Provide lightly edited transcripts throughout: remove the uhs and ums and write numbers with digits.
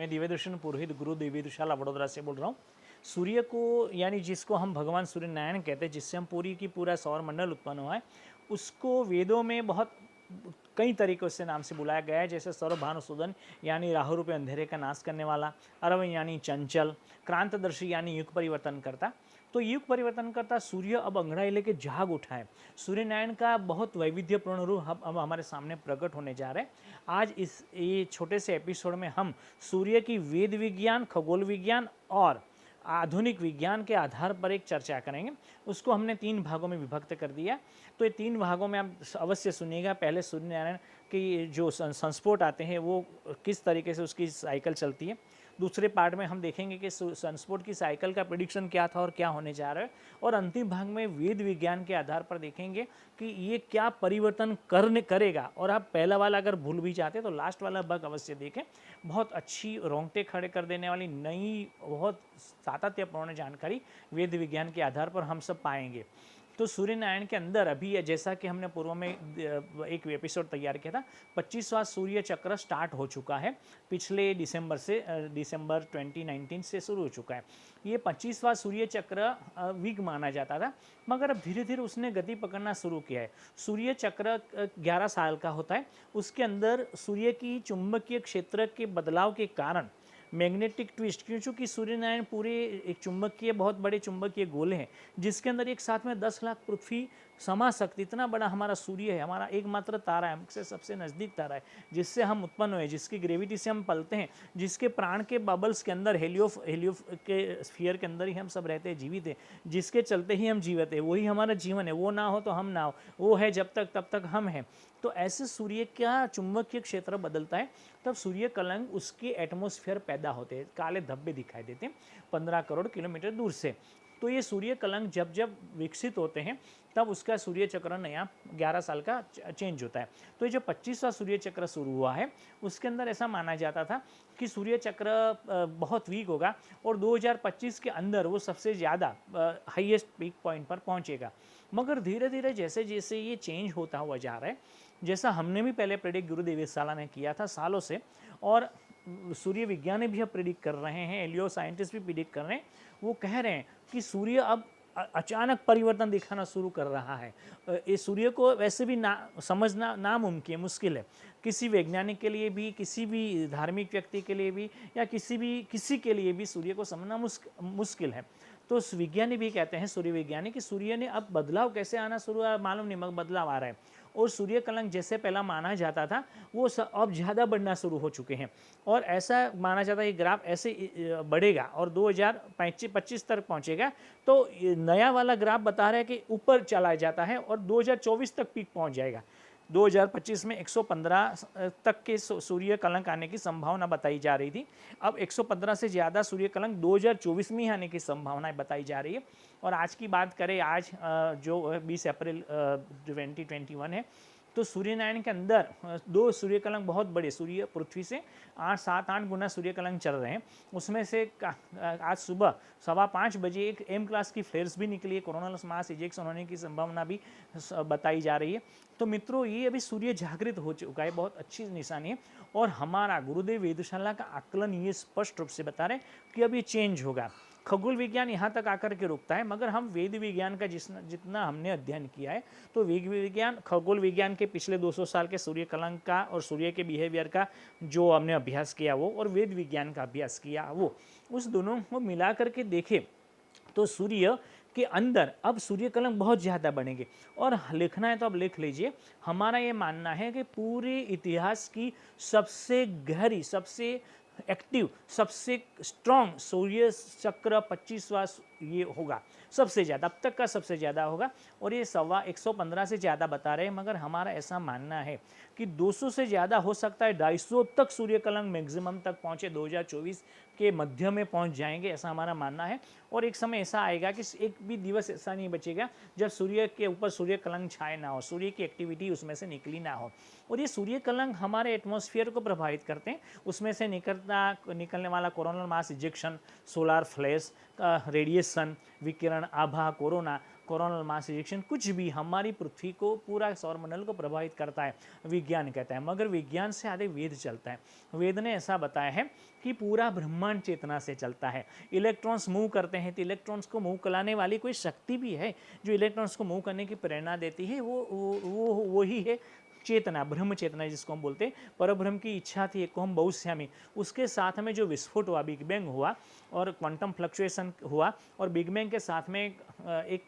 मैं दिव्यदर्शन पुरोहित गुरु दिव्यदशाला वडोदरा से बोल रहा हूँ। सूर्य को यानी जिसको हम भगवान सूर्य नारायण कहते हैं, जिससे हम पूरी की पूरा सौर मंडल उत्पन्न हुआ है, उसको वेदों में बहुत कई तरीक़ों से नाम से बुलाया गया है। जैसे सर्वभानुसूदन यानी राहु रूपी अंधेरे का नाश करने वाला, अरव यानी चंचल, क्रांतदर्शी यानी युग परिवर्तन करता। तो युग परिवर्तन करता सूर्य अब अंगड़ाई लेके जाग उठा है। सूर्य नारायण का बहुत वैविध्यपूर्ण रूप अब हमारे सामने प्रकट होने जा रहा है। आज इस ये छोटे से एपिसोड में हम सूर्य की वेद विज्ञान, खगोल विज्ञान और आधुनिक विज्ञान के आधार पर एक चर्चा करेंगे। उसको हमने 3 भागों में विभक्त कर दिया। तो ये 3 भागों में आप अवश्य सुनिएगा। पहले सूर्य नारायण की जो संस्फोट आते हैं वो किस तरीके से उसकी साइकिल चलती है। दूसरे पार्ट में हम देखेंगे कि संस्फोट की साइकिल का प्रेडिक्शन क्या था और क्या होने जा रहा है। और अंतिम भाग में वेद विज्ञान के आधार पर देखेंगे कि ये क्या परिवर्तन करेगा। और आप पहला वाला अगर भूल भी जाते तो लास्ट वाला भाग अवश्य देखें। बहुत अच्छी रोंगटे खड़े कर देने वाली नई बहुत सातत्यपूर्ण जानकारी वेद विज्ञान के आधार पर हम सब पाएंगे। तो सूर्य नारायण के अंदर अभी जैसा कि हमने पूर्व में एक एपिसोड तैयार किया था, 25वां सूर्य चक्र स्टार्ट हो चुका है। पिछले दिसंबर 2019 से शुरू हो चुका है। ये 25वां सूर्य चक्र वीक माना जाता था, मगर अब धीरे धीरे उसने गति पकड़ना शुरू किया है। सूर्य चक्र 11 साल का होता है। उसके अंदर सूर्य की चुंबकीय क्षेत्र के बदलाव के कारण मैग्नेटिक ट्विस्ट, क्योंकि सूर्य नारायण पूरे एक चुंबकीय बहुत बड़े चुंबकीय गोले हैं, जिसके अंदर एक साथ में 10 लाख पृथ्वी समा सकती, इतना बड़ा हमारा सूर्य है। हमारा एकमात्र तारा है, हमसे सबसे नज़दीक तारा है, जिससे हम उत्पन्न हुए, जिसकी ग्रेविटी से हम पलते हैं, जिसके प्राण के बबल्स के अंदर हेलियो के स्फीयर के अंदर ही हम सब रहते हैं, जीवित है, जिसके चलते ही हम जीवित है। वही हमारा जीवन है। वो ना हो तो हम ना हो, वो है जब तक तब तक हम हैं। तो ऐसे सूर्य का चुंबकीय क्षेत्र बदलता है, तब सूर्य कलंक उसके एटमॉस्फेयर पैदा होते हैं, काले धब्बे दिखाई देते हैं 15 करोड़ किलोमीटर दूर से। तो ये सूर्य कलंक जब जब विकसित होते हैं तब उसका सूर्य चक्र नया 11 साल का चेंज होता है। तो ये जो 25वां सूर्य चक्र शुरू हुआ है, उसके अंदर ऐसा माना जाता था कि सूर्य चक्र बहुत वीक होगा और 2025 के अंदर वो सबसे ज़्यादा हाईएस्ट पीक पॉइंट पर पहुंचेगा। मगर धीरे धीरे जैसे जैसे ये चेंज होता हुआ जा रहा है, जैसा हमने भी पहले प्रेडिक्ट गुरु दिव्यशाला ने किया था सालों से, और सूर्य विज्ञानी भी अब प्रेडिक्ट कर रहे हैं, एलियो साइंटिस्ट भी प्रेडिक्ट कर रहे हैं। वो कह रहे हैं कि सूर्य अब अचानक परिवर्तन दिखाना शुरू कर रहा है। इस सूर्य को वैसे भी समझना नामुमकिन मुश्किल है, किसी वैज्ञानिक के लिए भी, किसी भी धार्मिक व्यक्ति के लिए भी, या किसी के लिए भी सूर्य को समझना मुश्किल है। तो विज्ञानी भी कहते हैं, सूर्य विज्ञानी, कि सूर्य ने अब बदलाव कैसे आना शुरू हुआ मालूम नहीं, मगर बदलाव आ रहा है। और सूर्य कलंक जैसे पहला माना जाता था वो अब ज़्यादा बढ़ना शुरू हो चुके हैं। और ऐसा माना जाता है कि ग्राफ ऐसे बढ़ेगा और 2025 तक पहुंचेगा। तो नया वाला ग्राफ बता रहा है कि ऊपर चला जाता है और 2024 तक पीक पहुंच जाएगा। 2025 में 115 तक के सूर्य कलंक आने की संभावना बताई जा रही थी। अब 115 से ज़्यादा सूर्य कलंक 2024 में ही आने की संभावना बताई जा रही है। और आज की बात करें, आज जो 20 अप्रैल 2021 है, तो सूर्य नारायण के अंदर 2 सूर्य कलंक बहुत बड़े, सूर्य पृथ्वी से 7-8 गुना सूर्य कलंक चल रहे हैं। उसमें से आज सुबह 5:15 बजे एक M क्लास की फ्लेयर्स भी निकली है, कोरोनल मास इजेक्शन होने की संभावना भी बताई जा रही है। तो मित्रों, ये अभी सूर्य जागृत हो चुका है, बहुत अच्छी निशानी है। और हमारा गुरुदेव वेदशाला का आकलन ये स्पष्ट रूप से बता रहे हैं कि अब ये चेंज होगा। खगोल विज्ञान यहाँ तक आकर के रुकता है, मगर हम वेद विज्ञान का जितना हमने अध्ययन किया है, तो वेद विज्ञान, खगोल विज्ञान के पिछले 200 साल के सूर्य कलंक का और सूर्य के बिहेवियर का जो हमने अभ्यास किया वो, और वेद विज्ञान का अभ्यास किया वो, उस दोनों को मिला करके देखें तो सूर्य के अंदर अब सूर्य कलंक बहुत ज़्यादा बनेंगे। और लिखना है तो अब लिख लीजिए, हमारा ये मानना है कि पूरे इतिहास की सबसे गहरी, सबसे एक्टिव, सबसे स्ट्रॉन्ग सूर्य चक्र 25वां ये होगा, सबसे ज़्यादा, अब तक का सबसे ज़्यादा होगा। और ये 115 से ज़्यादा बता रहे हैं, मगर हमारा ऐसा मानना है कि 200 से ज़्यादा हो सकता है, 250 तक सूर्य कलंक मैक्सिमम तक पहुँचे, 2024 के मध्य में पहुँच जाएंगे, ऐसा हमारा मानना है। और एक समय ऐसा आएगा कि एक भी दिवस ऐसा नहीं बचेगा जब सूर्य के ऊपर सूर्य कलंक छाए ना हो, सूर्य की एक्टिविटी उसमें से निकली ना हो। और ये सूर्य कलंक हमारे एटमॉस्फेयर को प्रभावित करते हैं, उसमें से निकलने वाला coronal mass ejection, solar flash, radiation, विकिरण, आभा, कोरोना, कोरोनल मास इजेक्शन, कुछ भी हमारी पृथ्वी को, पूरा सौरमंडल को प्रभावित करता है, विज्ञान कहता है। मगर विज्ञान से आगे वेद चलता है। वेद ने ऐसा बताया है कि पूरा ब्रह्मांड चेतना से चलता है। इलेक्ट्रॉन्स मूव करते हैं तो इलेक्ट्रॉन्स को मूव कराने वाली कोई शक्ति भी है जो इलेक्ट्रॉन्स को मूव करने की प्रेरणा देती है, वो वही है चेतना, ब्रह्म चेतना जिसको हम बोलते हैं। परब्रह्म की इच्छा थी एक को हम बहुश्यामी, उसके साथ में जो विस्फोट हुआ, बिग बैंग हुआ और क्वांटम फ्लक्चुएशन हुआ, और बिग बैंग के साथ में एक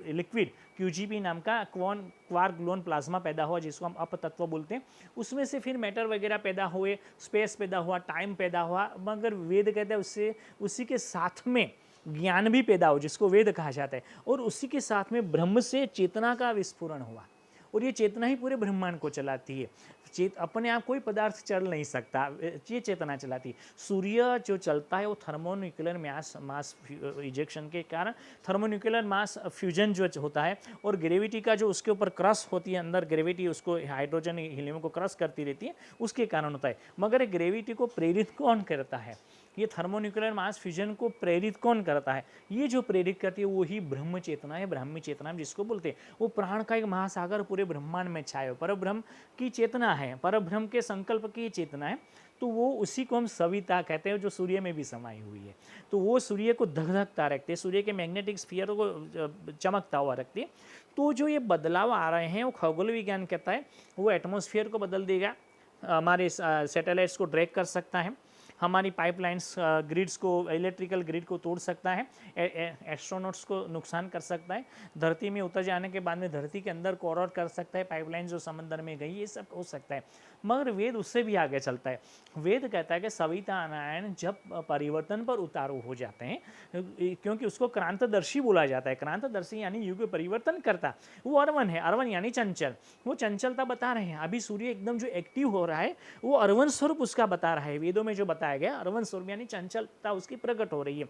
लिक्विड क्यूजीपी नाम का क्वार्क ग्लूऑन प्लाज्मा पैदा हुआ जिसको हम अपतत्व बोलते हैं। उसमें से फिर मैटर वगैरह पैदा हुए, स्पेस पैदा हुआ, टाइम पैदा हुआ। मगर वेद कहते हैं उससे उसी के साथ में ज्ञान भी पैदा हो जिसको वेद कहा जाता है, और उसी के साथ में ब्रह्म से चेतना का विस्फोरण हुआ, और ये चेतना ही पूरे ब्रह्मांड को चलाती है। अपने आप कोई पदार्थ चल नहीं सकता, ये चेतना चलाती है। सूर्य जो चलता है वो थर्मोन्यूक्लियर मास इजेक्शन के कारण, थर्मोन्यूक्लियर मास फ्यूजन जो होता है, और ग्रेविटी का जो उसके ऊपर क्रश होती है, अंदर ग्रेविटी उसको हाइड्रोजन हीलियम को क्रश करती रहती है, उसके कारण होता है। मगर ग्रेविटी को प्रेरित कौन करता है? ये थर्मोन्यूक्लियर मास फ्यूजन को प्रेरित कौन करता है? ये जो प्रेरित करती है वही ब्रह्म चेतना है, ब्राह्मी चेतना जिसको बोलते हैं। वो प्राण का एक महासागर पूरे ब्रह्मांड में छाया, परब्रह्म की चेतना है, परब्रह्म के संकल्प की चेतना है। तो वो उसी को हम सविता कहते हैं जो सूर्य में भी समाई हुई है। तो वो सूर्य को धकधकता रखते हैं, सूर्य के मैग्नेटिक स्फीयर को चमकता हुआ रखते हैं। तो जो ये बदलाव आ रहे हैं वो खगोल विज्ञान कहता है वो एटमॉस्फेयर को बदल देगा, हमारे सैटेलाइट्स को ड्रैग कर सकता है, हमारी पाइपलाइंस ग्रिड्स को, इलेक्ट्रिकल ग्रिड को तोड़ सकता है, एस्ट्रोनॉट्स को नुकसान कर सकता है, धरती में उतर जाने के बाद में धरती के अंदर कोरोड कर सकता है, पाइपलाइन जो समंदर में गई, ये सब हो सकता है। मगर वेद उससे भी आगे चलता है। वेद कहता है कि सविता नारायण जब परिवर्तन पर उतारू हो जाते हैं, क्योंकि उसको क्रांतदर्शी बोला जाता है। क्रांतदर्शी यानी युग परिवर्तन करता, वो अर्वन है। अर्वन यानी चंचल, वो चंचलता बता रहे हैं। अभी सूर्य एकदम जो एक्टिव हो रहा है वो अर्वन स्वरूप उसका बता रहा है। वेदों में जो बताया गया अर्वन स्वरूप यानी चंचलता उसकी प्रकट हो रही है।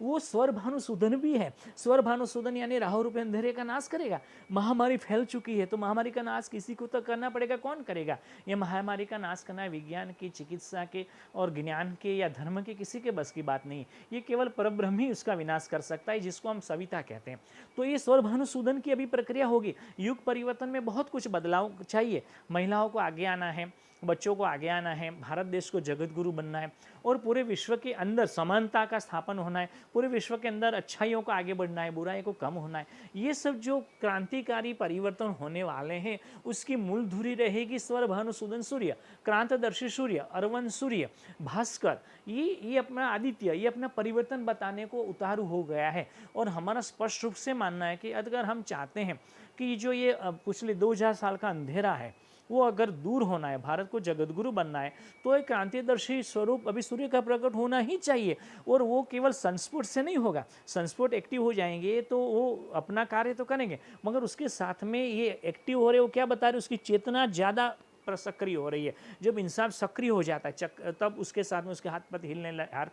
वो स्वर भानुसूदन भी है। स्वर भानुसूदन यानी राहु रूपी अंधेरे का नाश करेगा। महामारी फैल चुकी है तो महामारी का नाश किसी को तो करना पड़ेगा, कौन करेगा? ये महामारी का नाश करना विज्ञान की, चिकित्सा के और ज्ञान के या धर्म के किसी के बस की बात नहीं। ये केवल परब्रह्म ही उसका विनाश कर सकता है, जिसको हम सविता कहते हैं। तो ये स्वर भानुसूदन की अभी प्रक्रिया होगी। युग परिवर्तन में बहुत कुछ बदलाव चाहिए। महिलाओं को आगे आना है, बच्चों को आगे आना है, भारत देश को जगत गुरु बनना है, और पूरे विश्व के अंदर समानता का स्थापन होना है, पूरे विश्व के अंदर अच्छाइयों को आगे बढ़ना है, बुराई को कम होना है। ये सब जो क्रांतिकारी परिवर्तन होने वाले हैं उसकी मूल धुरी रहेगी स्वर भानुसूदन सूर्य, क्रांतदर्शी सूर्य, अर्वन सूर्य, भास्कर। ये अपना आदित्य, ये अपना परिवर्तन बताने को उतारू हो गया है। और हमारा स्पष्ट रूप से मानना है कि अगर हम चाहते हैं कि जो ये पिछले 2000 साल का अंधेरा है वो अगर दूर होना है, भारत को जगतगुरु बनना है, तो एक क्रांतिदर्शी स्वरूप अभी सूर्य का प्रकट होना ही चाहिए। और वो केवल संस्फोट से नहीं होगा। संस्फोट एक्टिव हो जाएंगे तो वो अपना कार्य तो करेंगे, मगर उसके साथ में ये एक्टिव हो रहे, वो क्या बता रहे, उसकी चेतना ज़्यादा सक्रिय हो रही है। जब इंसान सक्रिय हो जाता है तब उसके साथ में उसके हाथ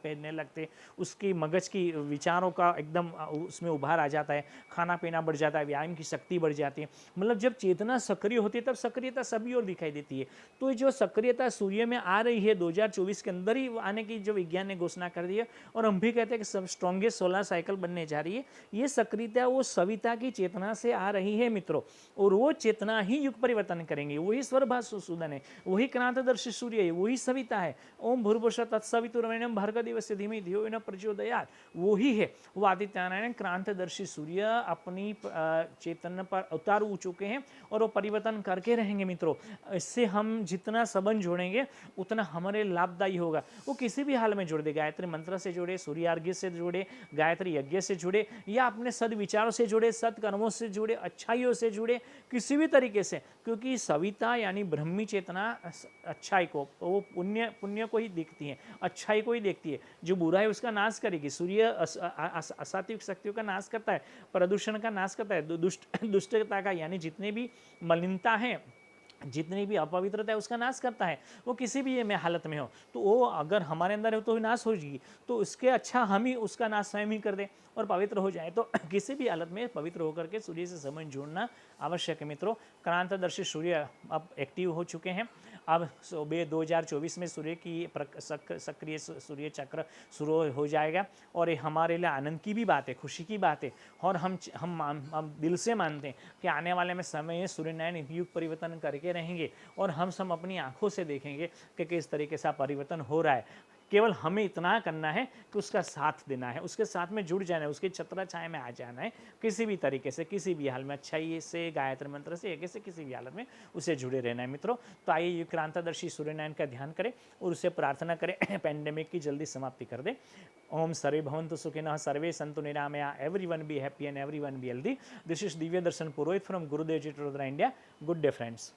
पैरने लगते, उसकी मगज की विचारों का एकदम उसमें उभार आ जाता है, खाना पीना बढ़ जाता है, व्यायाम की शक्ति बढ़ जाती है। मतलब जब चेतना सक्रिय होती है तब सक्रियता सभी और दिखाई देती है। तो जो सक्रियता सूर्य में आ रही है 2024 के अंदर ही आने की जो विज्ञान ने घोषणा कर दी है, और हम भी कहते हैं कि सब स्ट्रॉन्गेस्ट सोलर साइकिल बनने जा रही है। ये सक्रियता वो सविता की चेतना से आ रही है मित्रों, और वो चेतना ही युग परिवर्तन करेंगे। वही स्वर भानुसूदन है, वही क्रांतदर्शी सूर्य है, वही सविता है। ओम भूर्भुवस्सुः तत्सवितुर्वरेण्यं भर्गदेवस्य धीमहि धियो यो न प्रचोदयात्, वही है। वो आदित्य नारायण क्रांतदर्शी सूर्य अपनी चेतन पर उतार हो चुके हैं और वो परिवर्तन करके रहेंगे मित्रों। इससे हम जितना संबंध जोड़ेंगे उतना हमारे लाभदायी होगा। वो किसी भी हाल में जोड़ दे, गायत्री मंत्र से जोड़े, सूर्यार्घ्य से जोड़े, गायत्री यज्ञ से जुड़े, या अपने सद्विचारों से जुड़े, सत्कर्मों से जुड़े, अच्छाइयों से जुड़े, किसी भी तरीके से। क्योंकि सविता यानी ब्रह्मी चेतना अच्छाई को, वो पुण्य को ही देखती है, अच्छाई को ही देखती है। जो बुरा है उसका नाश करेगी। सूर्य असात्विक शक्तियों का नाश करता है, प्रदूषण का नाश करता है, दुष्टता का यानी जितने भी मलिनता है, जितनी भी अपवित्रता है उसका नाश करता है। वो किसी भी में हालत में हो तो वो अगर हमारे अंदर है तो नाश हो जाएगी। तो उसके अच्छा हम ही उसका नाश स्वयं ही कर दें और पवित्र हो जाए। तो किसी भी हालत में पवित्र होकर के सूर्य से संबंध जोड़ना आवश्यक है मित्रों। क्रांतदर्शी सूर्य अब एक्टिव हो चुके हैं। अब 2024 में सूर्य की सक्रिय सूर्य चक्र शुरू हो जाएगा और ये हमारे लिए आनंद की भी बात है, खुशी की बात है। और हम दिल से मानते हैं कि आने वाले में समय सूर्यनारायण युग परिवर्तन करके रहेंगे और हम सब अपनी आंखों से देखेंगे कि किस तरीके से परिवर्तन हो रहा है। केवल हमें इतना करना है कि उसका साथ देना है, उसके साथ में जुड़ जाना है, उसकी छत्र छाया में आ जाना है, किसी भी तरीके से, किसी भी हाल में, अच्छाई से, गायत्री मंत्र से, यज्ञ से, किसी भी हालत में उसे जुड़े रहना है मित्रों। तो आइए युग क्रांतादर्शी सूर्यनारायण का ध्यान करें और उसे प्रार्थना करें पैंडेमिक की जल्दी समाप्ति कर दे। ओम सर्वे भवन्तु सुखिनः, सर्वे सन्तु निरामया, everyone be happy and everyone be healthy. This is Divya Darshan Purohit from Gurudev ji Todra India. Good day friends.